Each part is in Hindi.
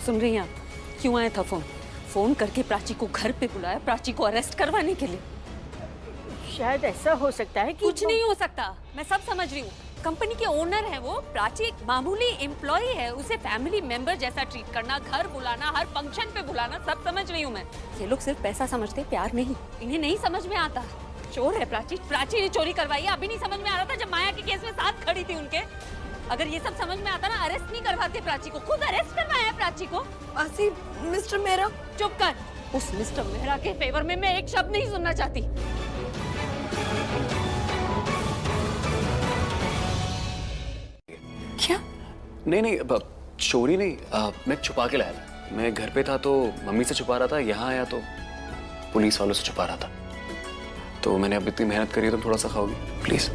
सुन रही हैं आप? क्यों आया था फोन? फोन करके प्राची को घर पे बुलाया, प्राची को अरेस्ट करवाने के लिए। शायद ऐसा हो सकता है कि कुछ नहीं हो सकता, मैं सब समझ रही हूँ। कंपनी के ओनर है वो, प्राची एक मामूली एम्प्लॉय है, उसे फैमिली मेंबर जैसा ट्रीट करना, घर बुलाना, हर फंक्शन पे बुलाना, सब समझ रही हूँ मैं। ये लोग सिर्फ पैसा समझते, प्यार नहीं। इन्हें नहीं समझ में आता। चोर है प्राची, प्राची ने चोरी करवाई है। अभी नहीं समझ में आ रहा था जब माया के केस में साथ खड़ी थी उनके। अगर ये सब समझ में आता ना, अरेस्ट नहीं करवाते प्राची को, खुद अरेस्ट करवाया है प्राची को। मासी, मिस्टर मेहरा। चुप कर। उस मिस्टर मेहरा के फेवर में मैं एक शब्द नहीं सुनना चाहती। क्या? नहीं, चोरी नहीं, मैं छुपा के लाया था। मैं घर पे था तो मम्मी से छुपा रहा था, यहाँ आया तो पुलिस वालों से छुपा रहा था। तो मैंने अब इतनी मेहनत करी है, तुम थोड़ा सा खाओगी प्लीज?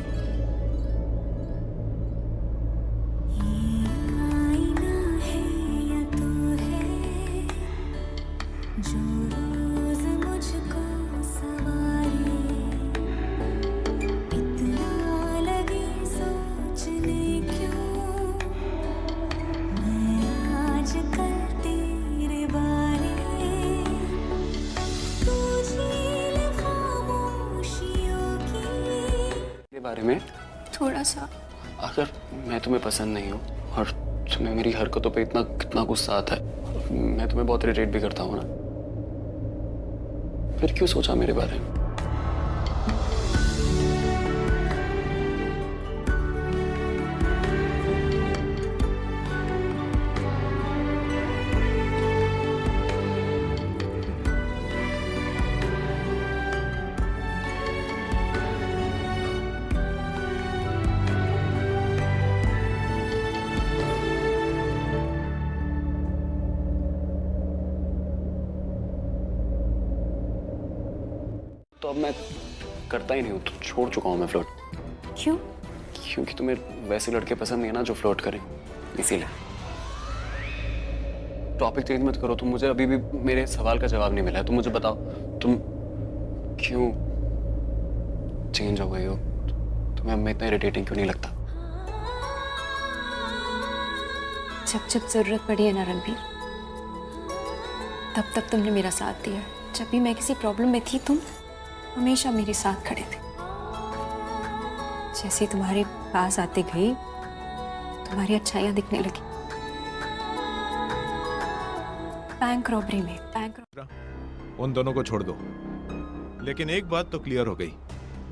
बारे में थोड़ा सा। अगर मैं तुम्हें पसंद नहीं हूँ और तुम्हें मेरी हरकतों पे कितना गुस्सा आता है, मैं तुम्हें बहुत इरिटेट भी करता हूँ ना, फिर क्यों सोचा मेरे बारे में? तो अब मैं करता ही नहीं हूँ, तो छोड़ चुका हूँ मैं फ्लर्ट। क्यों? क्योंकि तुम्हें वैसे लड़के पसंद नहीं है ना जो फ्लर्ट करें, इसीलिए। टॉपिक चेंज मत करो तुम। मुझे अभी भी मेरे सवाल का जवाब नहीं मिला है। तुम मुझे बताओ, तुम क्यों चेंज हो गई हो? तुम्हें मैं इतना इरिटेटिंग क्यों नहीं लगता? जब जब जरूरत पड़ी है ना रणबीर, तब तब तुमने मेरा साथ दिया। जब भी मैं किसी प्रॉब्लम में थी, तुम हमेशा मेरे साथ खड़े थे। जैसे तुम्हारे पास आते गई, तुम्हारी अच्छाइयां दिखने लगी। बैंक रॉबरी में उन दोनों को छोड़ दो। लेकिन एक बात तो क्लियर हो गई,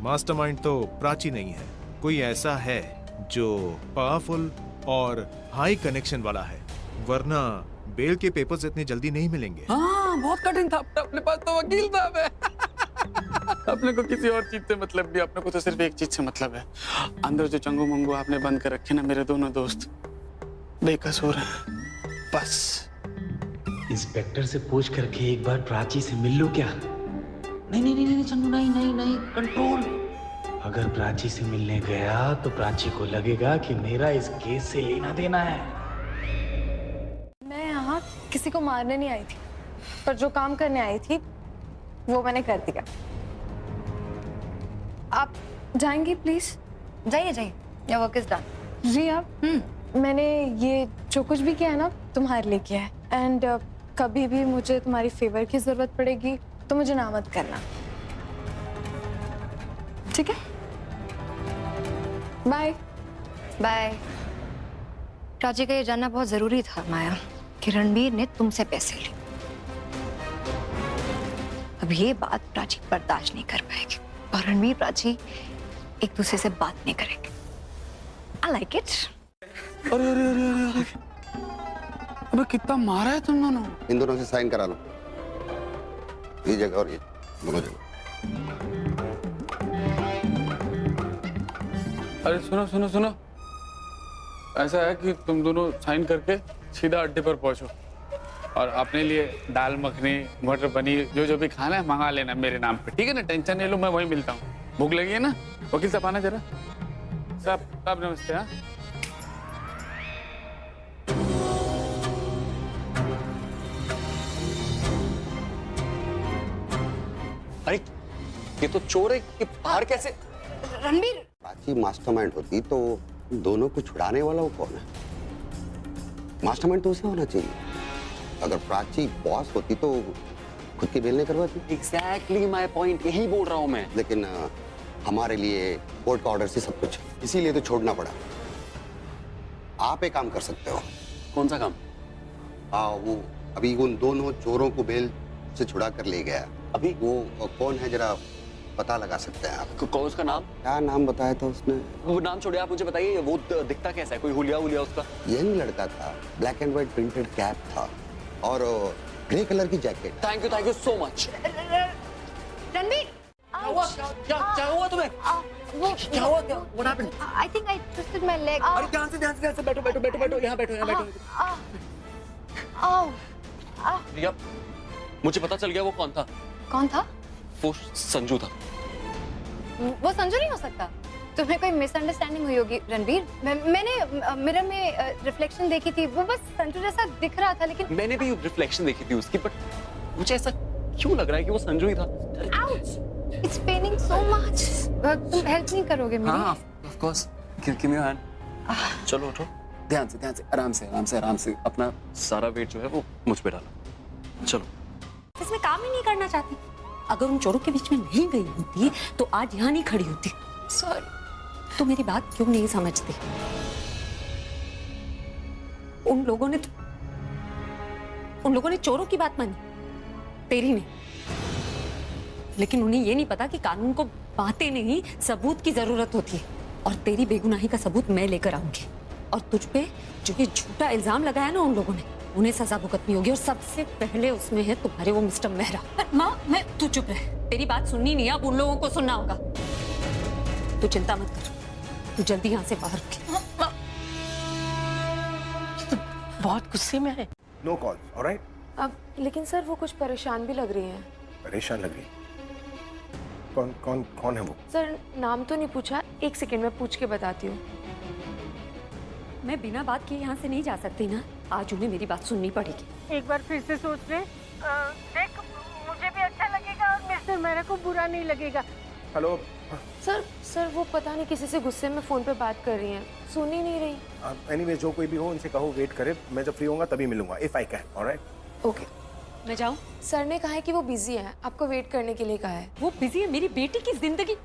मास्टरमाइंड तो प्राची नहीं है। कोई ऐसा है जो पावरफुल और हाई कनेक्शन वाला है, वरना बेल के पेपर्स इतनी जल्दी नहीं मिलेंगे। हाँ, बहुत कठिन था। अपने पास तो वकील था मैं। अपने को किसी और चीज से मतलब भी, अपने को तो सिर्फ एक चीज से मतलब है। अंदर जो चंगू मंगू आपने बंद कर रखे ना मेरे दोनों दोस्त, बेकसूर हैं बस। इंस्पेक्टर से पूछ करके एक बार प्राची से मिल लो क्या? नहीं चंदू, नहीं, कंट्रोल। अगर प्राची से मिलने गया तो प्राची को लगेगा कि मेरा इस केस से लेना देना है। मैं यहाँ किसी को मारने नहीं आई थी, पर जो काम करने आई थी वो मैंने कर दिया। आप जाएंगी प्लीज? जाइए, योर वर्क इज डन। जी आप? मैंने ये जो कुछ भी किया है ना, तुम्हारे लिए किया है। एंड कभी भी मुझे तुम्हारी फेवर की जरूरत पड़ेगी तो मुझे ना मत करना, ठीक है? Bye bye. प्राची का ये जानना बहुत जरूरी था माया कि रणबीर ने तुमसे पैसे लिए। अब ये बात प्राची बर्दाश्त नहीं कर पाएगी और रणबीर प्राची एक दूसरे से बात नहीं करेंगे। I like it। अरे अबे कितना मारा है तुम दोनों? इन दोनों से साइन करा लो, ये जगह और ये दोनों जगह। अरे सुनो, ऐसा है कि तुम दोनों साइन करके सीधा अड्डे पर पहुंचो और अपने लिए दाल मखनी, मटर पनीर, जो भी खाना है मंगा लेना मेरे नाम पे, ठीक है ना? टेंशन नहीं लो, मैं वहीं मिलता हूँ। भूख लगी है ना? वकील साहब आना जरा। सब नमस्ते। हाँ, अरे ये तो चोर है कि बाहर कैसे? रणबीर, प्राची मास्टरमाइंड होती तो दोनों को छुड़ाने वाला वो कौन है? मास्टरमाइंड तो उसे होना चाहिए। अगर प्राची बॉस होती तो खुद के बेल नहीं करवाती। एग्जैक्टली माय पॉइंट, यही बोल रहा हूँ मैं। लेकिन हमारे लिए कोर्ट का ऑर्डर से सब कुछ, इसीलिए तो छोड़ना पड़ा। आप एक काम कर सकते हो। कौन सा काम? वो अभी उन दोनों चोरों को बेल से छुड़ा कर ले गया। अभी? वो कौन है जरा पता लगा सकते हैं आप? कौन उसका नाम? क्या नाम बताया था उसने? वो नाम छोड़िए, आप मुझे बताइए वो दिखता कैसा है? कोई हुलिया हुलिया उसका? यंग लड़का था, black and white printed cap था और ग्रे कलर की jacket. Thank you so much. Ranbir, क्या हुआ तुम्हें? क्या हुआ? What happened? I think I twisted my leg. अरे ध्यान से बैठो, यहाँ बैठो। रिया, मुझे पता चल गया वो कौन था। कौन था? वो संजू था। वो संजू नहीं हो सकता। तुम्हें कोई मिसअंडरस्टैंडिंग हुई होगी रणबीर। मैंने मिरर में रिफ्लेक्शन देखी थी, वो बस संजू जैसा दिख रहा था, लेकिन मैंने भी रिफ्लेक्शन देखी थी उसकी, बट मुझे ऐसा क्यों लग रहा है कि वो संजू ही था। Ouch! It's paining so much. तुम हेल्प नहीं करोगे मेरी? हाँ, of course. Give me your hand. चलो उठो, ध्यान से, आराम से अपना सारा वेट जो है वो मुझ पे डालो। चलो। इसमें काम ही नहीं करना चाहती। अगर उन चोरों के बीच में नहीं गई होती तो आज यहाँ नहीं खड़ी होती। सॉरी। तू मेरी बात क्यों नहीं समझती? उन लोगों ने चोरों की बात मानी, तेरी नहीं। लेकिन उन्हें ये नहीं पता कि कानून को बातें नहीं, सबूत की जरूरत होती है। और तेरी बेगुनाही का सबूत मैं लेकर आऊंगी। और तुझ पे जो ये झूठा इल्जाम लगाया ना उन लोगों ने, उन्हें सजा भुगतनी होगी। और सबसे पहले उसमें है तुम्हारे वो मिस्टर मेहरा। माँ, तू चुप रह, तेरी बात सुननी नहीं, अब उन लोगों को सुनना होगा। तू चिंता मत कर, तू जल्दी यहाँ से बाहर उठ। तो बहुत गुस्से में है। No call, alright? अब लेकिन सर वो कुछ परेशान भी लग रही हैं। परेशान लग रही? कौन है वो? सर नाम तो नहीं पूछा, एक सेकंड में पूछ के बताती हूँ। मैं बिना बात किए यहाँ से नहीं जा सकती ना, आज उन्हें मेरी बात सुननी पड़ेगी। एक बार फिर से सोच ले। देख, मुझे भी अच्छा लगेगा और मिस्टर मेहरा को बुरा नहीं लगेगा। हेलो सर वो पता नहीं किसी से गुस्से में फोन पे बात कर रही हैं, सुन ही नहीं रही। एनीवे जो कोई भी हो उनसे कहो वेट करे, मैं जब फ्री होऊंगा तभी मिलूंगा, if I can. Alright? Okay. मैं जाऊँ? सर ने कहा है कि वो बिजी हैं, आपको वेट करने के लिए कहा है। वो बिजी है? मेरी बेटी की जिंदगी,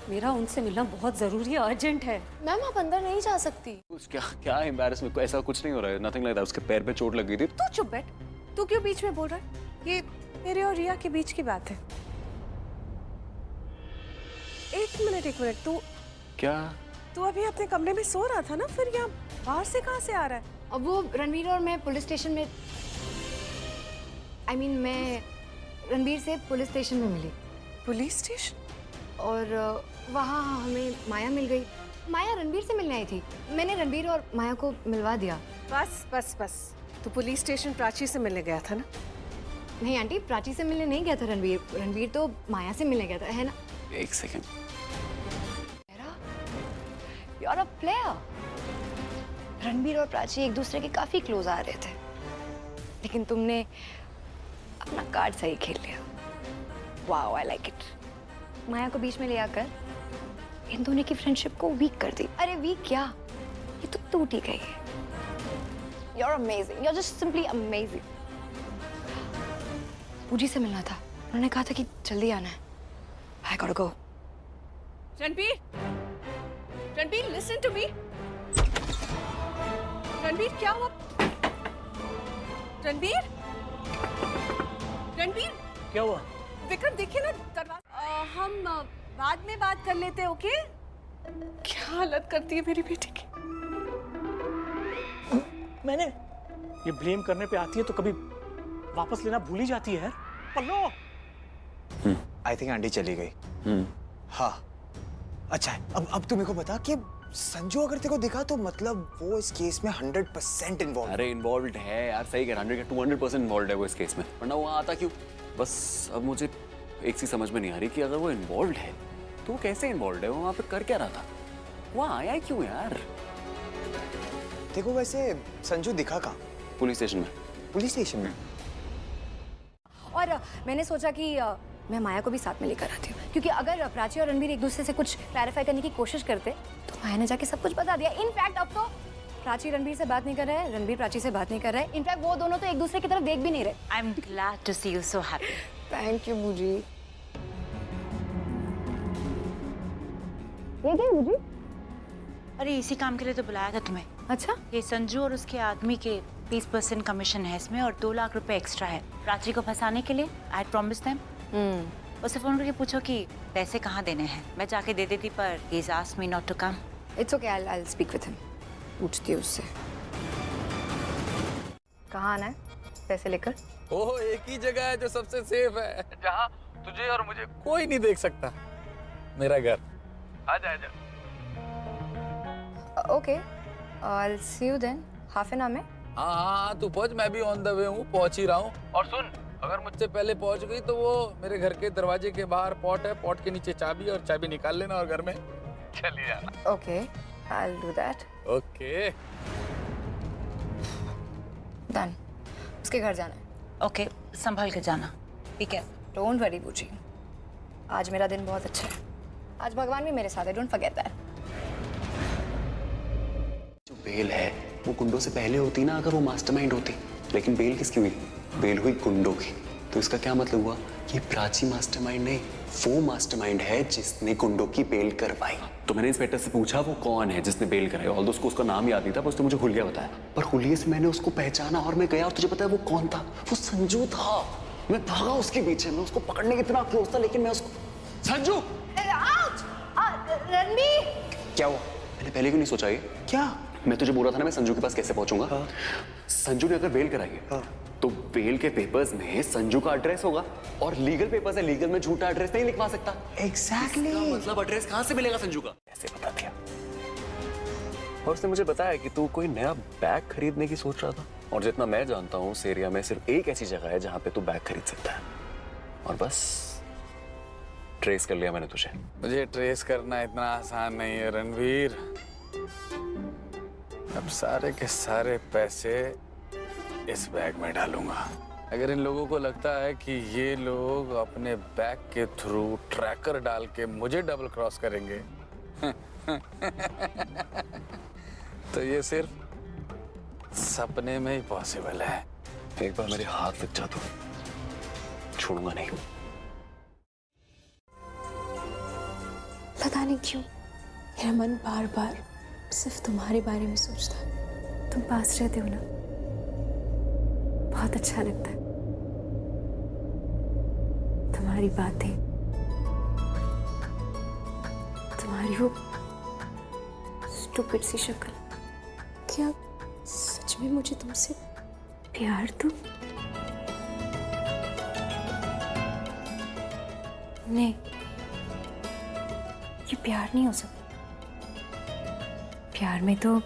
मेरा उनसे मिलना बहुत जरूरी है, अर्जेंट है। मैम आप अंदर नहीं जा सकती। क्या एम्बैरेसमेंट? ऐसा कुछ नहीं हो रहा है, नथिंग लाइक दैट। उसके पैर पे चोट लग गई थी। तू चुप बैठ, तू क्यों बीच में बोल रहा है? ये मेरे और रिया के बीच की बात है। एक मिनट, तू अभी अपने कमरे में सो रहा था ना, फिर यहाँ बाहर से कहाँ से आ रहा है? अब वो रणबीर और मैं पुलिस स्टेशन में, मैं रणबीर से पुलिस स्टेशन में मिली। Police station? और वहाँ हमें माया मिल गई। माया रणबीर से मिलने आई थी, मैंने रणबीर और माया को मिलवा दिया। बस तू पुलिस स्टेशन प्राची से मिलने गया था ना? नहीं आंटी, प्राची से मिलने नहीं गया था रणबीर तो माया से मिलने गया था, है ना? एक second. You are a player. Ranbir और प्राची एक दूसरे के काफी क्लोज आ रहे थे, लेकिन तुमने अपना कार्ड सही खेल लिया। Wow, I like it. Maya को बीच में ले आकर इन दोनों की फ्रेंडशिप को वीक कर दी। अरे वीक क्या, ये तो टूट ही गई है। You're amazing. You're just simply amazing. पूजी से मिलना था, उन्होंने कहा था कि जल्दी आना है। I gotta go. Ranbir, listen to me. Ranbir क्या हुआ? रणबीर क्या हुआ? विक्रम देखिए ना दरवाजा। हम बाद में बात कर लेते हैं, ओके? क्या हालत करती है मेरी बेटी की। मैंने ये ब्लेम करने पे आती है तो कभी वापस लेना भूल ही जाती है यार। पल्लो। आई थिंक आंटी चली गई। हाँ अच्छा है। अब तू मेरे को बता कि संजू अगर तेरे को दिखा तो मतलब वो इस केस में 100% इन्वॉल्व। अरे इन्वॉल्व है यार, सही कह रहा है, 200% इन्वॉल्व है वो इस केस में, वरना वो आता क्यों? बस अब मुझे एक चीज समझ में नहीं आ रही कि अगर वो इन्वॉल्व है तो वो कैसे इन्वॉल्व है? वो वहाँ पे कर क्या रहा था? वहाँ आया क्यों यार? देखो वैसे संजू दिखा कहाँ? पुलिस स्टेशन में। पुलिस स्टेशन में? और मैंने सोचा कि मैं माया को भी साथ में लेकर आती हूँ, क्योंकि अगर प्राची और रणबीर एक दूसरे से कुछ क्लैरिफाई करने की कोशिश करते तो माया ने जाके सब कुछ बता दिया। इनफैक्ट अब तो प्राची रणबीर से बात नहीं कर रहा है, रणबीर प्राची से बात नहीं कर रहा है। इनफैक्ट वो दोनों तो एक दूसरे की तरफ देख भी नहीं रहे। I am glad to see you so happy. Thank you बूजी। ये क्या बूजी? अरे इसी काम के लिए तो बुलाया था तुम्हें। अच्छा, ये संजू और उसके आदमी के 20% कमीशन है इसमें और 2 लाख रुपए एक्स्ट्रा है प्राची को फंसाने के लिए। I promise them. उसे फोन करके पूछो कि पैसे कहाँ देने हैं, मैं जाके दे देती पर he is asked me not to come. It's okay, I will speak with him. पूछती हूँ उससे कहाँ आना है पैसे लेकर। ओह, एक ही जगह है जो सबसे सेफ है, जहाँ तुझे और मुझे कोई नहीं देख सकता। मेरा घर। आजा आजा। Okay, I will see you than half an hour में। हाँ, तू पहुंच, मैं भी ऑन द वे हूँ, पहुंच ही रहा हूँ। और सुन, अगर मुझसे पहले पहुंच गई तो वो मेरे घर के दरवाजे के बाहर पॉट है, पॉट के नीचे चाबी, और चाबी निकाल लेना और घर में चली जाना। Okay, I will do that. Okay done. उसके घर जाना है। ओके, संभल के जाना, ठीक है? डोंट वरी बूजी, आज मेरा दिन बहुत अच्छा है। आज भगवान भी मेरे साथ है, डोंट फॉरगेट दैट। जो बेल है वो गुंडों से पहले होती ना, अगर वो मास्टरमाइंड होती। लेकिन बेल किसकी हुई? बेल हुई गुंडों की। तो इसका क्या मतलब हुआ कि प्राची मास्टरमाइंड नहीं, वो मास्टरमाइंड है जिसने गुंडों की बेल करवाई। तो मैंने इंस्पेक्टर से पूछा वो कौन है जिसने बेल कराई। ऑल्दो उसको उसका नाम याद नहीं था, बस तो मुझे हुलिया बताया। पर हुलिये से मैंने उसको पहचाना और मैं गया, और तुझे पता है वो कौन था? वो संजू था। मैं भागा उसके पीछे, मैं उसको पकड़ने कितना क्लोज था, लेकिन मैं उसको संजू रणबीर, क्या हुआ? मैंने पहले क्यों नहीं सोचा ये? क्या? मैं तुझे बोल रहा था ना मैं संजू के पास कैसे पहुंचूंगा। हाँ। संजू ने अगर बेल कराई है, हाँ, तो बेल के पेपर्स में संजू का एड्रेस होगा, और लीगल पेपर्स है, लीगल में झूठा एड्रेस नहीं लिखवा सकता। एग्जैक्टली। मतलब एड्रेस कहां से मिलेगा संजू का? ऐसे बता दिया। और उसने मुझे बताया कि तू कोई नया बैग खरीदने की सोच रहा था, और जितना मैं जानता हूँ उस एरिया में सिर्फ एक ऐसी जगह है जहाँ पे तू बैग खरीद सकता है, और बस ट्रेस कर लिया मैंने तुझे। मुझे ट्रेस करना इतना आसान नहीं है रणवीर। अब सारे के सारे पैसे इस बैग में डालूंगा। अगर इन लोगों को लगता है कि ये लोग अपने बैग के थ्रू ट्रैकर डाल के मुझे डबल क्रॉस करेंगे तो ये सिर्फ सपने में ही पॉसिबल है। एक बार मेरे हाथ लग जा तो छोड़ूंगा नहीं। पता नहीं क्यों मेरा मन बार बार सिर्फ तुम्हारे बारे में सोचता है। तुम पास रहते हो ना, बहुत अच्छा लगता है। तुम्हारी बातें, तुम्हारी वो स्टूपिड सी शक्ल। क्या सच में मुझे तुमसे प्यार तो नहीं, ये प्यार नहीं हो सकता। प्यार में तो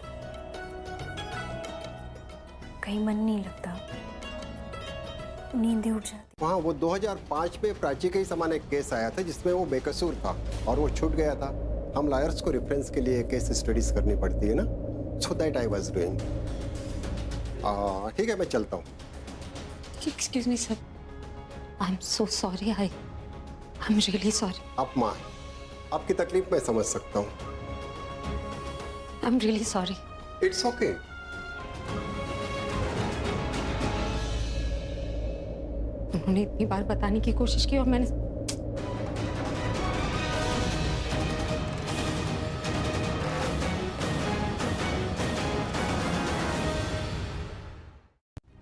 कहीं मन नहीं लगता, नींद उड़ जाती। वहाँ वो 2005 में प्राची के ही समान एक केस आया था जिसमें वो बेकसूर था और वो छूट गया था। हम लॉयर्स को रेफरेंस के लिए केस स्टडीज करनी पड़ती है ना, so that I was doing. ठीक है, मैं चलता हूँ। Excuse me sir, I am so sorry, I am really sorry. आप माँ, आपकी तकलीफ मैं समझ सकता हूँ। I am really sorry. It's okay. उन्होंने इतनी बार बताने की कोशिश की और मैंने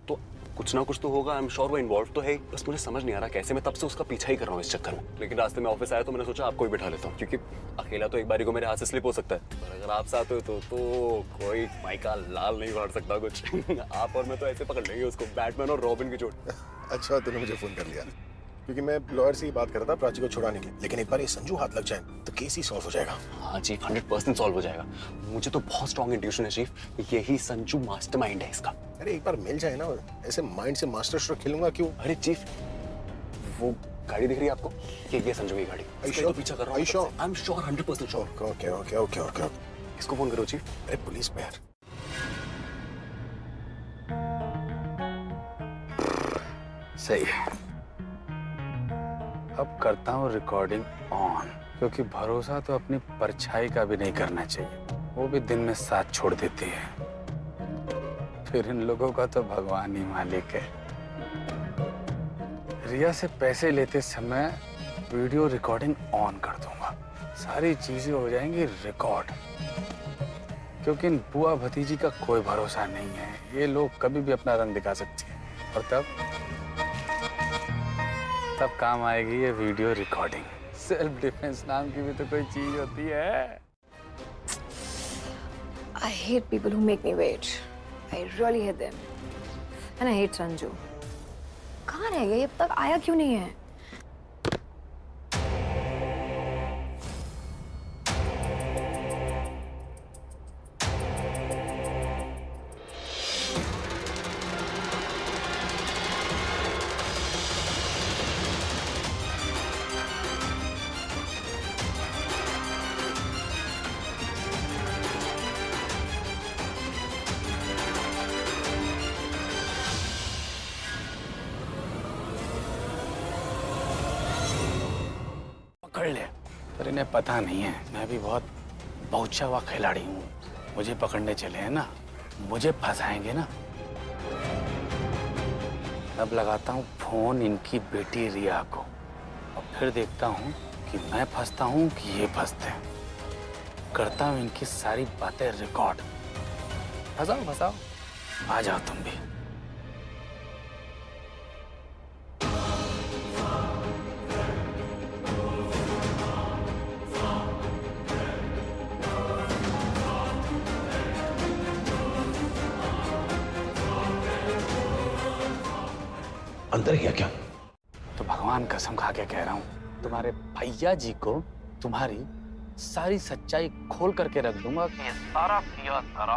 तो कुछ ना कुछ तो होगा। आई एम श्योर वो इन्वॉल्व तो है ही। बस मुझे समझ नहीं आ रहा कैसे। मैं तब से उसका पीछा ही कर रहा हूँ इस चक्कर में। लेकिन रास्ते में ऑफिस आया तो मैंने सोचा आपको ही बिठा लेता हूँ, क्योंकि अकेला तो एक बारी को मेरे हाथ से स्लिप हो सकता है, पर अगर आप साथ हो तो कोई माई का लाल नहीं उखाड़ सकता कुछ आप और मैं तो ऐसे पकड़ लेंगे उसको, बैटमैन और रॉबिन की चोट। अच्छा तूने मुझे फोन कर लिया, क्योंकि मैं लॉयर से ही बात कर रहा था प्राची को छुड़ाने की। लेकिन एक बार ये संजू हाथ लग जाए तो केस ही सॉल्व हो जाएगा। हाँ चीफ, 100% सॉल्व हो जाएगा। मुझे तो बहुत स्ट्रॉन्ग इंट्यूशन है चीफ, यही संजू मास्टरमाइंड है इसका। अरे एक बार मिल जाए ना, ऐसे माइंड से मास्टर स्ट्रोक खेलूंगा क्यों? अरे चीफ, वो गाड़ी दिख रही है आपको? ये संजू की गाड़ी। तो पीछा कर रहा हूँ। I am sure 100% sure. Okay okay okay okay. इसको फोन करो चीफ। अरे पुलिस में यार। सही है, अब करता हूँ रिकॉर्डिंग ऑन, क्योंकि भरोसा तो अपनी परछाई का भी नहीं करना चाहिए, वो भी दिन में साथ छोड़ देती है। फिर इन लोगों का तो भगवान ही मालिक है। रिया से पैसे लेते समय वीडियो रिकॉर्डिंग ऑन कर दूंगा, सारी चीजें हो जाएंगी रिकॉर्ड, क्योंकि इन बुआ भतीजी का कोई भरोसा नहीं है, ये लोग कभी भी अपना रंग दिखा सकते हैं। और तब काम आएगी ये वीडियो रिकॉर्डिंग। सेल्फ डिफेंस नाम की भी तो कोई चीज होती है। I hate people who make me wait. I really hate them. And I hate Sanju. कहाँ रह गया? ये अब तक आया क्यों नहीं है? पकड़ ले, पर इन्हें पता नहीं है मैं भी बहुत पहुंचा हुआ खिलाड़ी हूँ। मुझे पकड़ने चले हैं ना, मुझे फंसाएंगे ना। अब लगाता हूँ फोन इनकी बेटी रिया को और फिर देखता हूँ कि मैं फंसता हूँ कि ये फंसते हैं। करता हूँ इनकी सारी बातें रिकॉर्ड। फंसाओ फंसाओ, आ जाओ तुम भी। अंदर गया क्या? तो भगवान कसम खा के कह रहा हूँ, तुम्हारे भैया जी को तुम्हारी सारी सच्चाई खोल करके रख दूंगा कि ये सारा किया सारा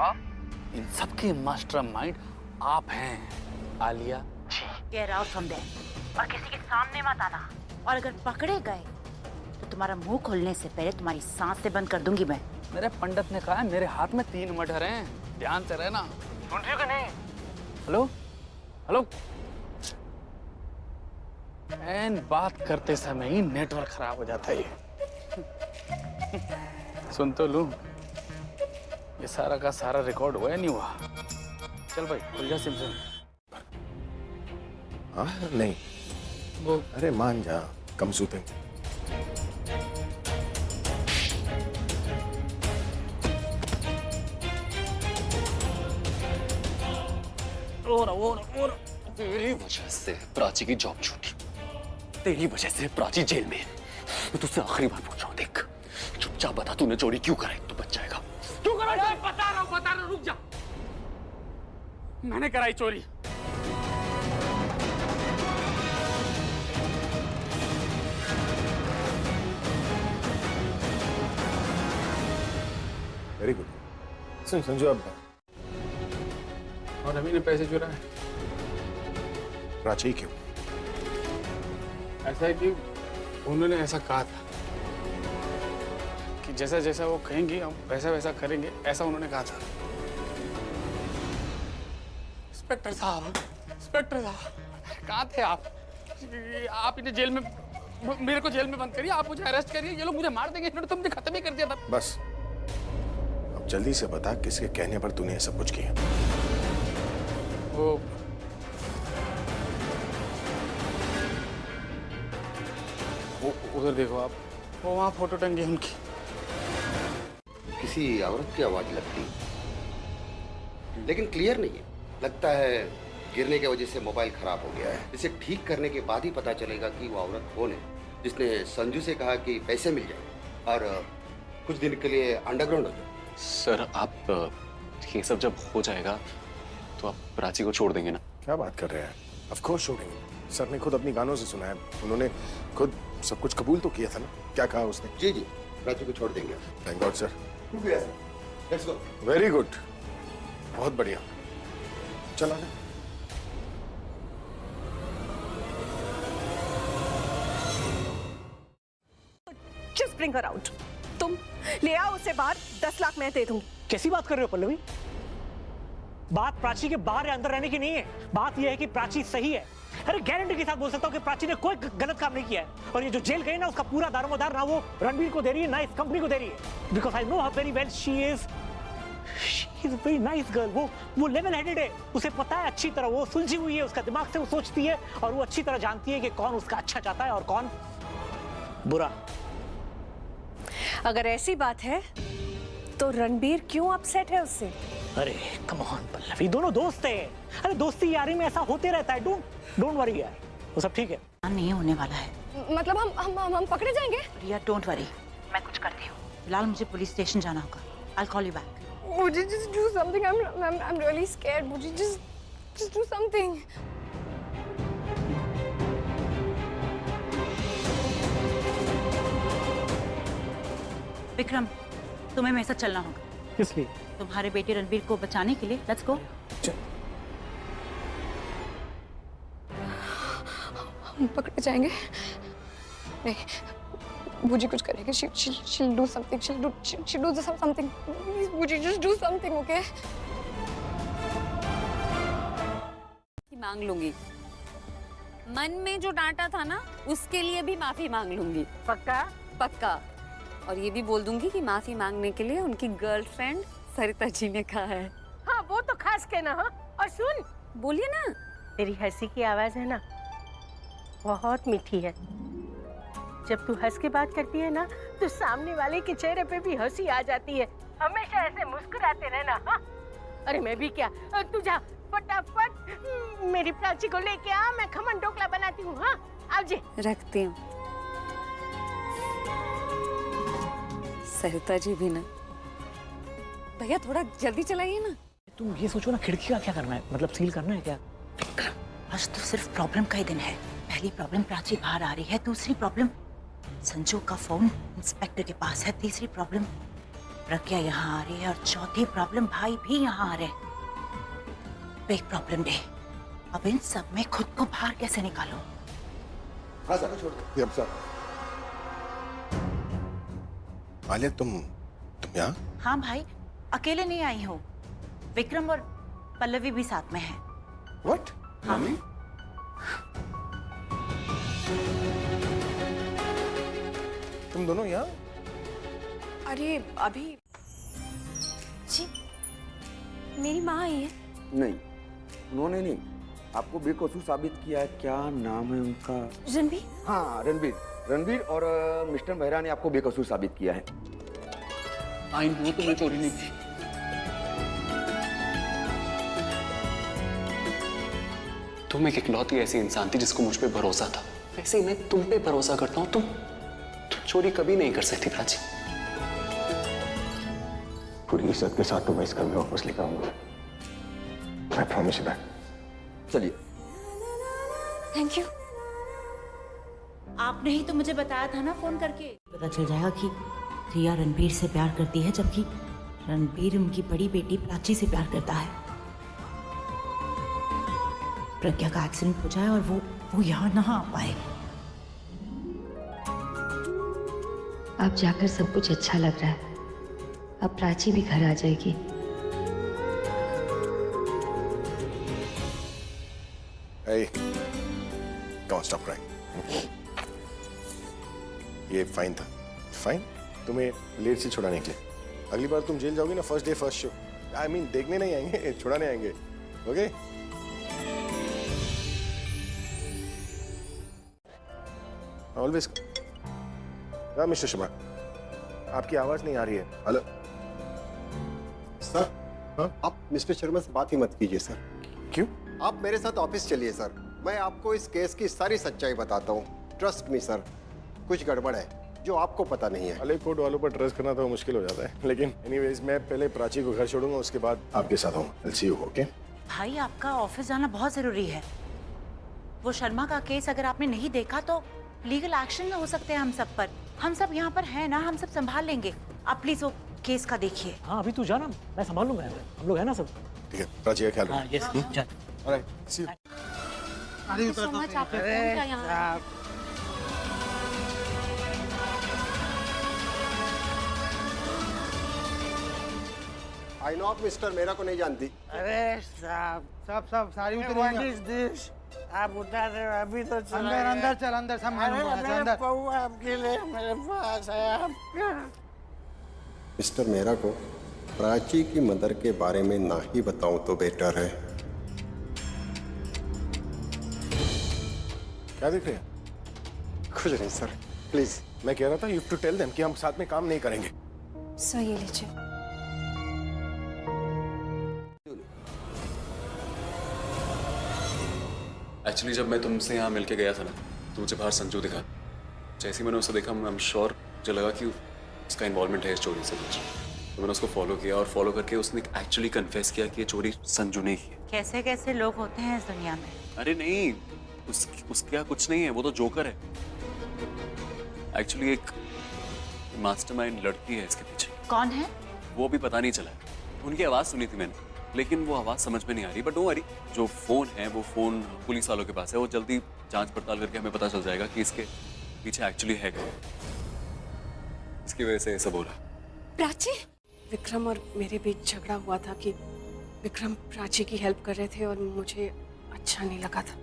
इन सबके मास्टरमाइंड आप हैं, आलिया जी। Get out from there. और किसी के सामने मत आना, और अगर पकड़े गए तो तुम्हारा मुंह खोलने से पहले तुम्हारी सांसें बंद कर दूंगी मैं। मेरे पंडित ने कहा मेरे हाथ में 3 मर्डर हैं, ध्यान से रहना। सुन रही हो कि नहीं? Hello hello. एन बात करते समय ही नेटवर्क खराब हो जाता है। सुन तो लूं, ये सारा का सारा रिकॉर्ड हुआ या नहीं हुआ? चल भाई खुल जा सिम से। हाँ नहीं वो, अरे मान जा, कम सूते। और तेरी वजह से प्राची की जॉब छूटी, तेरी वजह से प्राची जेल में। मैं तुझसे आखिरी बार पूछ रहा हूँ, देख चुपचाप बता तूने चोरी क्यों कराई, तो बच जाएगा। क्यों कराई? बता रहा हूँ, रुक जा। मैंने कराई चोरी। Very good. सुन संजू, अब और अभी ने पैसे चुराए। प्राची क्यों? ऐसा है कि उन्होंने ऐसा कहा था कि जैसा जैसा वो कहेंगे हम वैसा वैसा करेंगे, ऐसा उन्होंने कहा था। इंस्पेक्टर साहब, इंस्पेक्टर साहब कहाँ थे आप? आप इन्हें जेल में, मेरे को जेल में बंद करिए, आप मुझे अरेस्ट करिए, ये लोग मुझे मार देंगे, इन्होंने तो मुझे खत्म ही कर दिया था। बस अब जल्दी से बता किसके कहने पर तूने ये सब कुछ किया? वो उधर देखो आप, वो वहाँ फोटो टंगी है उनकी। किसी औरत की आवाज लगती, लेकिन क्लियर नहीं है। लगता है गिरने की वजह से मोबाइल खराब हो गया है। इसे ठीक करने के बाद ही पता चलेगा कि वो औरत कौन है जिसने संजू से कहा कि पैसे मिल जाए और कुछ दिन के लिए अंडरग्राउंड हो जाए। सर आप ये सब जब हो जाएगा तो आप प्राची को छोड़ देंगे ना? क्या बात कर रहे हैं? ऑफ कोर्स छोड़ेंगे। सर ने खुद अपनी गानों से सुना है, उन्होंने खुद सब कुछ कबूल तो किया था ना। क्या कहा उसने? जी जी, प्राची को छोड़ देंगे। Thank God sir. Let's go. Very good, बहुत बढ़िया। चला जा। Just bring her out. तुम ले आओ उसे बाहर, 10 लाख मैं दे दूंगी। कैसी बात कर रहे हो पल्लवी? बात प्राची के बाहर या अंदर रहने की नहीं है, बात यह है कि प्राची सही है। अरे गारंटी के साथ बोल सकता हूँ कि प्राची ने कोई गलत काम नहीं किया है, और ये जो जेल गई ना उसका पूरा दारोमदार ना वो रणबीर को दे रही है ना इस कंपनी को दे रही है। Because I know her very well, she is very nice girl. वो लेवल हेडेड है, उसे पता है अच्छी तरह, वो सुलझी हुई है, उसका दिमाग से वो सोचती है और वो अच्छी तरह जानती है कि कौन उसका अच्छा चाहता है और कौन बुरा। अगर ऐसी बात है तो रणबीर क्यों अपसेट है उससे? अरे कम ऑन पल्लवी, दोनों दोस्त हैं। अरे दोस्ती यारी में ऐसा होते रहता है। डोंट वरी यार, वो सब ठीक है। नहीं होने वाला है। मतलब हम पकड़े जाएंगे? रिया डोंट वरी, मैं कुछ करती हूँ। फिलहाल मुझे पुलिस स्टेशन जाना होगा। I'll call you back. मुझे just do something. I'm really scared. मुझे just do something. विक्रम, तुम्हें मेरे साथ चलना होगा। किस लिए? तुम्हारे बेटे रणबीर को बचाने के लिए। Let's go. हम पकड़े जाएंगे? नहीं, मुझे कुछ करेगी। She'll do something. She'll do something. Please, मुझे just do something, okay? मांग लूंगी। मन में जो डांटा था ना, उसके लिए भी माफी मांग लूंगी। पक्का? पक्का। और ये भी बोल दूंगी कि माफी मांगने के लिए उनकी गर्लफ्रेंड सरिता जी ने कहा है। हाँ, वो तो खास कहना। हाँ, और सुन, बोलिए ना। तेरी हंसी की आवाज है ना, बहुत मीठी है। जब तू हंस के बात करती है ना, तो सामने वाले के चेहरे पे भी हंसी आ जाती है। हमेशा ऐसे मुस्कुराते रहना। हाँ? अरे मैं भी क्या, तू जा फटाफट मेरी प्राची को लेके आ, मैं खमन ढोकला बनाती हूँ। हाँ, आओ जी। रखती हूँ। सरिता जी भी ना, भैया थोड़ा जल्दी चलाइए ना। तुम ये सोचो ना, खिड़की का क्या करना है, मतलब सील करना है क्या? आज तो सिर्फ प्रॉब्लम का ही दिन है। पहली प्रॉब्लम प्राची बाहर आ रही है, दूसरी प्रॉब्लम संजू का फोन इंस्पेक्टर के पास है, तीसरी प्रॉब्लम प्रज्ञा यहाँ आ रही है और चौथी प्रॉब्लम भाई भी यहाँ आ रहे हैं। Big problem day. अब इन सब में खुद को बाहर कैसे निकालो? हाँ सर, छोड़ दो। Yup sir. आलिया, तुम यहाँ? हाँ भाई, अकेले नहीं आई हूँ। विक्रम और पल्लवी भी साथ में है। What? हाँ। तुम दोनों यहाँ? अरे अभी जी मेरी माँ आई है। नहीं, उन्होंने नहीं, आपको बेकसूर साबित किया है। क्या नाम है उनका? रणबीर। हाँ, रणबीर और मिस्टर मेहरा ने आपको बेकसूर साबित किया है। आइन हुआ तो मैं चोरी नहीं की। तुम एक इकलौती ऐसी इंसान थी जिसको मुझ पे भरोसा था, वैसे ही मैं तुम पे भरोसा करता हूँ। तुम चोरी कभी नहीं कर सकती प्राची। पूरी इज्जत के साथ तो मैं इसका भी वापस लेकर आऊंगा। I promise you that. चलिए। Thank you. आपने ही तो मुझे बताया था ना फोन करके। पता चल जाएगा कि रिया रणबीर से प्यार करती है, जबकि रणबीर उनकी बड़ी बेटी प्राची से प्यार करता है। प्रज्ञा का एक्सीडेंट हो जाए और वो यहाँ ना आ पाए। अब जाकर सब कुछ अच्छा लग रहा है। अब प्राची भी घर आ जाएगी। Hey, come on, stop crying. ये फाइन था। फाइन? तुम्हें लेट से छुड़ाने के लिए। अगली बार तुम जेल जाओगी ना, first day first show. I mean, देखने नहीं आएंगे, छुड़ाने आएंगे। ओके? ऑलवेज। हाँ मिस्टर शर्मा, आपकी आवाज नहीं आ रही है। Hello sir. हाँ? आप मिस्टर शर्मा से बात ही मत कीजिए सर। क्यों? आप मेरे साथ ऑफिस चलिए सर, मैं आपको इस केस की सारी सच्चाई बताता हूँ। ट्रस्ट मी सर, कुछ गड़बड़ है जो आपको पता नहीं है। अले कोर्ट वालों पर ट्रस्ट करना तो मुश्किल हो जाता है, लेकिन एनीवेज मैं पहले प्राची को घर छोड़ूंगा, उसके बाद आपके साथ हूँ। I'll see you, okay? भाई, आपका ऑफिस जाना बहुत जरूरी है। वो शर्मा का केस अगर आपने नहीं देखा तो लीगल एक्शन में हो सकते हैं हम सब पर। हम सब यहाँ पर हैं ना, हम सब संभाल लेंगे। आप प्लीज वो केस का देखिए। हाँ, अभी तू जाना, मैं संभाल लूंगा। हम लोग है ना सब। ठीक है, प्राची का ख्याल रखो। हाँ, यस, जा। Alright, see you. Thank you so much, आपने फोन किया यहाँ। आई नो आप मिस्टर मेरा को नहीं जानती। अरे साहब, सब सारी उतरी। आप उतार रहे हो अभी तो अंदर चल, अंदर सब अंदर। बहू आपके लिए मेरे पास है आपका। मिस्टर मेरा को प्राची की मदर के बारे में ना ही बताऊं तो बेटर है। क्या देख रहे हैं? कुछ नहीं सर, प्लीज। मैं कह रहा था you have to tell them कि हम साथ में काम नहीं करेंगे। सर ये लीजिए। एक्चुअली जब मैं तुमसे यहाँ मिलके गया था ना, तो मुझे बाहर संजू दिखा। जैसे ही मैंने उसे देखा, आई एम श्योर मुझे लगा कि उसका इन्वॉल्वमेंट है इस चोरी से कुछ। तो मैंने उसको फॉलो किया और फॉलो करके उसने एक्चुअली कन्फेस किया कि ये चोरी संजू ने की है। कैसे कैसे लोग होते हैं इस दुनिया में। अरे नहीं, उसका कुछ नहीं है, वो तो जोकर है। एक्चुअली एक मास्टरमाइंड लड़की है इसके पीछे। कौन है? वो भी पता नहीं चला। उनकी आवाज़ सुनी थी मैंने, लेकिन वो आवाज़ समझ में नहीं आ रही। बट डोंट वरी, जो फ़ोन है वो फ़ोन पुलिस वालों के पास है। वो जल्दी जांच पड़ताल करके हमें पता चल जाएगा कि इसके पीछे एक्चुअली है क्या। इसकी वजह से सब हो रहा। प्राची, विक्रम और मेरे बीच झगड़ा हुआ था कि विक्रम प्राची की हेल्प कर रहे थे और मुझे अच्छा नहीं लगा था।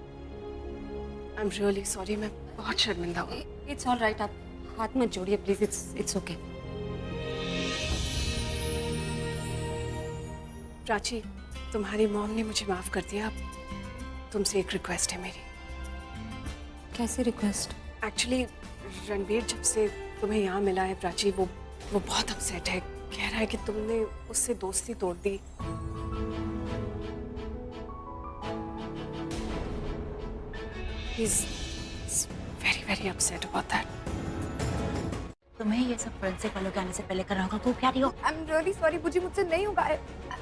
आई एम रियली सॉरी, मैं बहुत शर्मिंदा हूँ। इट्स ऑल राइट, आप हाथ मत जोड़िए प्लीज, इट्स ओके। प्राची, तुम्हारी मॉम ने मुझे माफ कर दिया। तुमसे एक रिक्वेस्ट है मेरी। कैसी रिक्वेस्ट? एक्चुअली रणबीर जब से तुम्हें यहाँ मिला है प्राची, वो बहुत अपसेट है। कह रहा है कि तुमने उससे दोस्ती तोड़ दी। He's very very upset about that. तुम्हें ये सब फोरेंसिक वालों के आने से पहले करना होगा। खूब प्यारी हो। I'm really sorry, मुझे मुझसे नहीं होगा।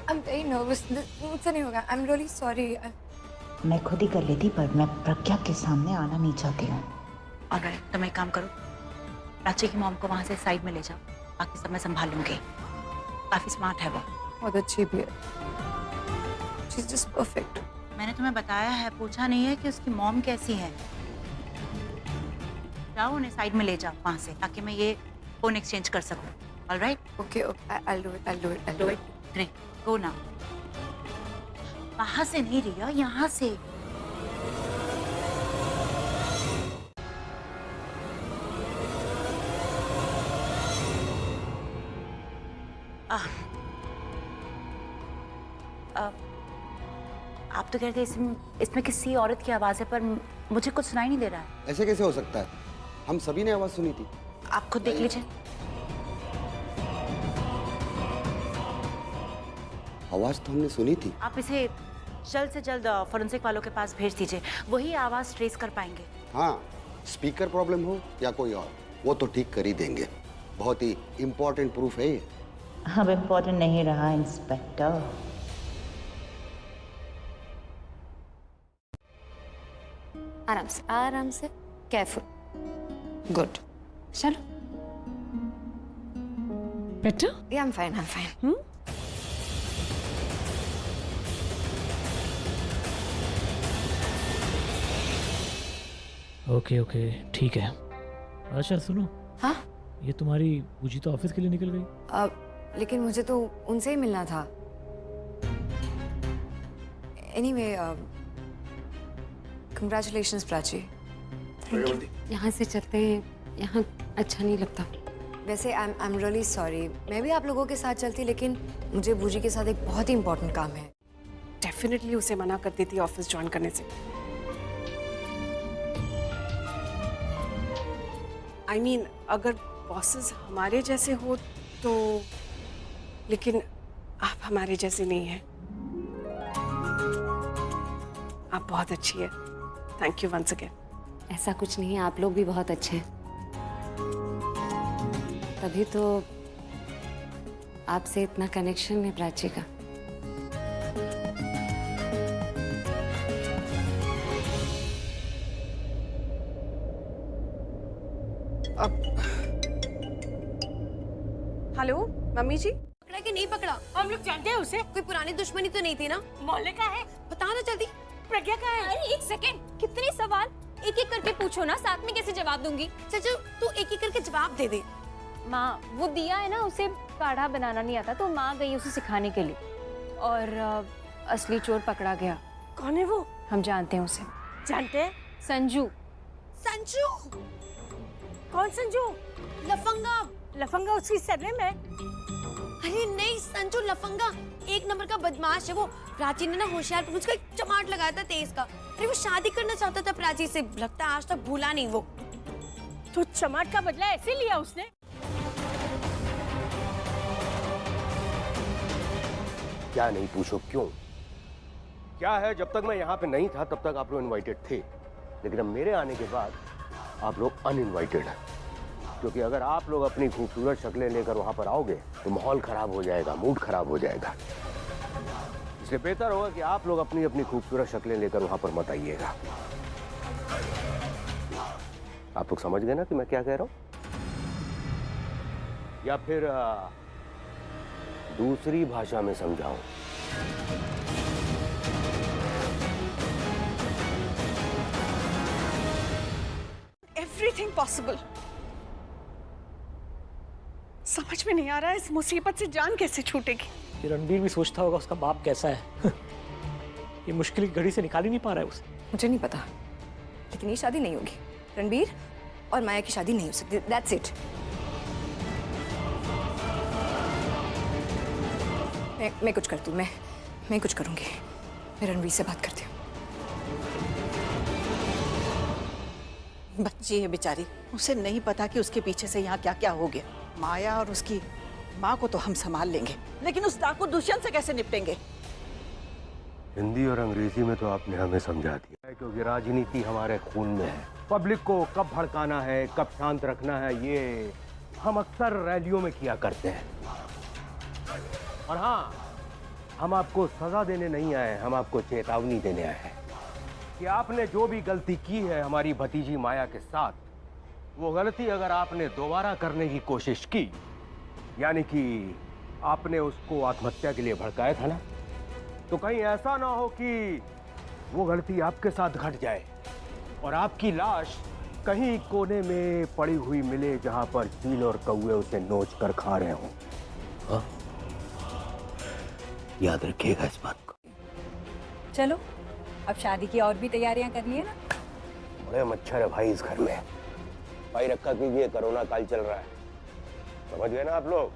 I'm very nervous. मुझसे नहीं होगा। I'm really sorry. मैं खुद ही कर लेती, पर मैं प्रज्ञा के सामने आना नहीं चाहती हूँ। ऑलराइट, तुम एक काम करो, प्राची की मॉम को वहाँ से साइड में ले जाओ, बाकी सब मैं संभाल लूंगी। काफी स्मार्ट है वो। बहुत अच्छी भी है। She's just perfect. मैंने तुम्हें बताया है, पूछा नहीं है कि उसकी मॉम कैसी है। जाओ उन्हें साइड में ले जाओ वहाँ से, ताकि मैं ये फोन एक्सचेंज कर सकूँ। Alright? Okay, I'll do it. Great, go now. वहाँ से नहीं रिया, यहाँ से। आप तो कहते हैं इसमें किसी औरत की आवाज है, पर मुझे कुछ सुनाई नहीं दे रहा है। ऐसे कैसे हो सकता है? हम सभी ने आवाज सुनी थी। आप खुद देख लीजिए। आवाज तो हमने सुनी थी। आप इसे जल्द से जल्द फोरेंसिक वालों के पास भेज दीजिए, वही आवाज ट्रेस कर पाएंगे। हाँ, स्पीकर प्रॉब्लम हो या कोई और, वो तो ठीक कर ही देंगे। बहुत ही इम्पोर्टेंट प्रूफ है ये। अब इम्पोर्टेंट नहीं रहा इंस्पेक्टर। आराम से, केयरफुल। Good. चलो। Better? Yeah, I'm fine. Okay ठीक है। अच्छा सुनो। हाँ? ये तुम्हारी बूजी तो ऑफिस के लिए निकल गई। लेकिन मुझे तो उनसे ही मिलना था। Anyway, congratulations Prachi. यहाँ से चलते हैं, यहाँ अच्छा नहीं लगता। वैसे I'm really sorry। मैं भी आप लोगों के साथ चलती, लेकिन मुझे बूजी के साथ एक बहुत ही इम्पोर्टेंट काम है। डेफिनेटली उसे मना कर देती ऑफिस ज्वाइन करने से। I mean, अगर बॉसेस हमारे जैसे हो तो, लेकिन आप हमारे जैसे नहीं हैं। आप बहुत अच्छी है। Thank you once again. ऐसा कुछ नहीं है, आप लोग भी बहुत अच्छे हैं। तभी तो आपसे इतना कनेक्शन है प्राची का। हेलो मम्मी जी। पकड़ा कि नहीं पकड़ा? हम लोग जानते हैं उसे। कोई पुरानी दुश्मनी तो नहीं थी ना? मोहल्ले का है। बता ना जल्दी। प्रज्ञा का है। अरे एक सेकेंड, कितने सवाल एक एक करके पूछो ना, साथ में कैसे जवाब दूंगी? चाचू तू एक एक करके जवाब दे दे। माँ, वो दिया है ना, उसे काढ़ा बनाना नहीं आता, तो माँ गई उसे सिखाने के लिए, और असली चोर पकड़ा गया। कौन है वो? हम जानते हैं उसे। जानते हैं? संजू। संजू? कौन संजू? लफंगा। लफंगा उसकी सरनेम है। अरे नहीं संजू लफंगा, एक नंबर का बदमाश है वो। प्राची ने ना होशियारपुर उसका एक चमाट लगाया था तेज का। अरे वो शादी करना चाहता था प्राची से, लगता है आज तक भूला नहीं वो। तो चमाट का बदला ऐसे लिया उसने? क्या नहीं पूछो क्यों? क्या है, जब तक मैं यहाँ पे नहीं था तब तक आप लोग इनवाइटेड थे, लेकिन अब मेरे आने के बाद आप लोग अनइनवाइटेड हैं। क्योंकि अगर आप लोग अपनी खूबसूरत शक्लें लेकर वहां पर आओगे तो माहौल खराब हो जाएगा, मूड खराब हो जाएगा। इसलिए बेहतर होगा कि आप लोग अपनी अपनी खूबसूरत शक्लें लेकर वहां पर मत आइएगा। आप लोग समझ गए ना कि मैं क्या कह रहा हूं? या फिर दूसरी भाषा में समझाऊं? Everything possible. समझ में नहीं आ रहा है इस मुसीबत से जान कैसे छूटेगी। ये रणबीर भी सोचता होगा उसका बाप कैसा है। ये मुश्किल की घड़ी से निकाल ही नहीं पा रहा है उसे। मुझे नहीं पता, लेकिन ये शादी नहीं होगी। रणबीर और माया की शादी नहीं हो सकती। That's it. मैं कुछ करती हूँ, मैं कुछ करूंगी। मैं रणबीर से बात करती हूँ। बच्ची है बेचारी, उसे नहीं पता कि उसके पीछे से यहाँ क्या क्या हो गया। माया और उसकी माँ को तो हम संभाल लेंगे, लेकिन उस डाकू दुष्यंत से कैसे निपटेंगे? हिंदी और अंग्रेजी में तो आपने हमें समझा दिया है, क्योंकि राजनीति हमारे खून में है। पब्लिक को कब भड़काना है, कब शांत रखना है, ये हम अक्सर रैलियों में किया करते हैं। और हाँ, हम आपको सजा देने नहीं आए, हम आपको चेतावनी देने आए हैं कि आपने जो भी गलती की है हमारी भतीजी माया के साथ, वो गलती अगर आपने दोबारा करने की कोशिश की, यानी कि आपने उसको आत्महत्या के लिए भड़काया था ना, तो कहीं ऐसा ना हो कि वो गलती आपके साथ घट जाए और आपकी लाश कहीं कोने में पड़ी हुई मिले जहां पर चील और कौवे उसे नोच कर खा रहे हों। हाँ? याद रखिएगा इस बात को। चलो अब शादी की और भी तैयारियां करनी है ना। बड़े मच्छर है भाई इस घर में, भाई रखा कीजिए, कोरोना काल चल रहा है, समझ गए ना आप लोग?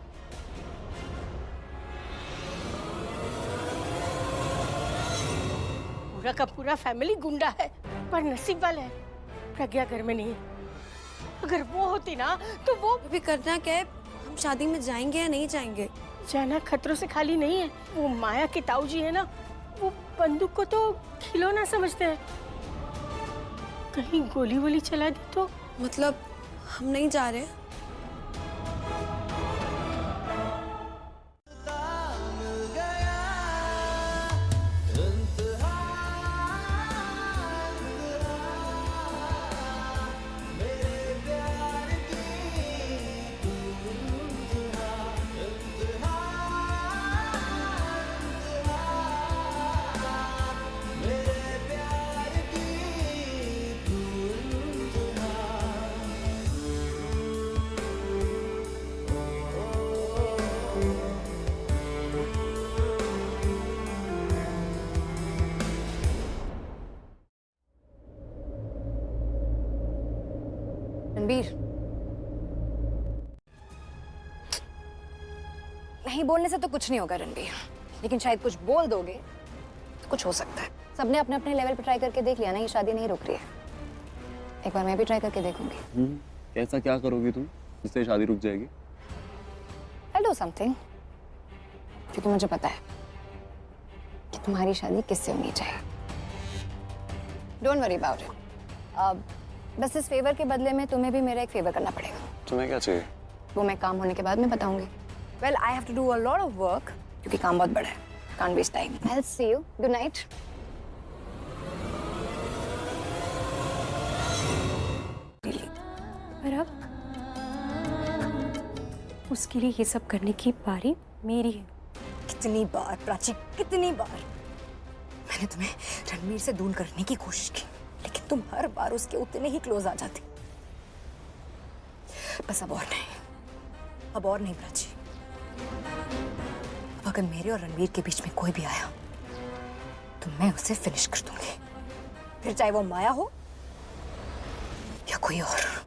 पूरा का पूरा फैमिली गुंडा है, पर नसीब वाला है प्रज्ञा घर में नहीं है। अगर वो होती ना तो वो भी करना क्या है, हम शादी में जाएंगे या नहीं जाएंगे? जाना खतरों से खाली नहीं है। वो माया के ताऊ जी है ना, वो बंदूक को तो खिलौना समझते हैं, कहीं गोली वोली चला दी तो? मतलब हम नहीं जा रहे? रणबीर, नहीं बोलने से तो कुछ नहीं होगा रणबीर, लेकिन शायद कुछ बोल दोगे तो कुछ हो सकता है। सबने अपने अपने लेवल पे ट्राई करके देख लिया ना, ये शादी नहीं रुक रही है। एक बार मैं भी ट्राई करके देखूंगी। ऐसा क्या करोगी तुम जिससे शादी रुक जाएगी? I'll do something, क्योंकि मुझे पता है कि तुम्हारी शादी किससे होनी चाहिए। Don't worry about it. अब बस इस फेवर के बदले में तुम्हें भी मेरा एक फेवर करना पड़ेगा। तुम्हें क्या चाहिए? वो मैं काम होने के बाद में बताऊंगी। Well, I have to do a lot of work, क्योंकि काम बहुत बड़ा है। Can't waste time. I'll see you. Good night. पर अब उसके लिए ये सब करने की बारी मेरी है। कितनी बार प्राची, कितनी बार मैंने तुम्हें रणबीर से दूर करने की कोशिश की, लेकिन तुम हर बार उसके उतने ही क्लोज आ जाती। बस अब और नहीं, अब और नहीं प्राची। अब अगर मेरे और रणबीर के बीच में कोई भी आया तो मैं उसे फिनिश कर दूंगी, फिर चाहे वो माया हो या कोई और।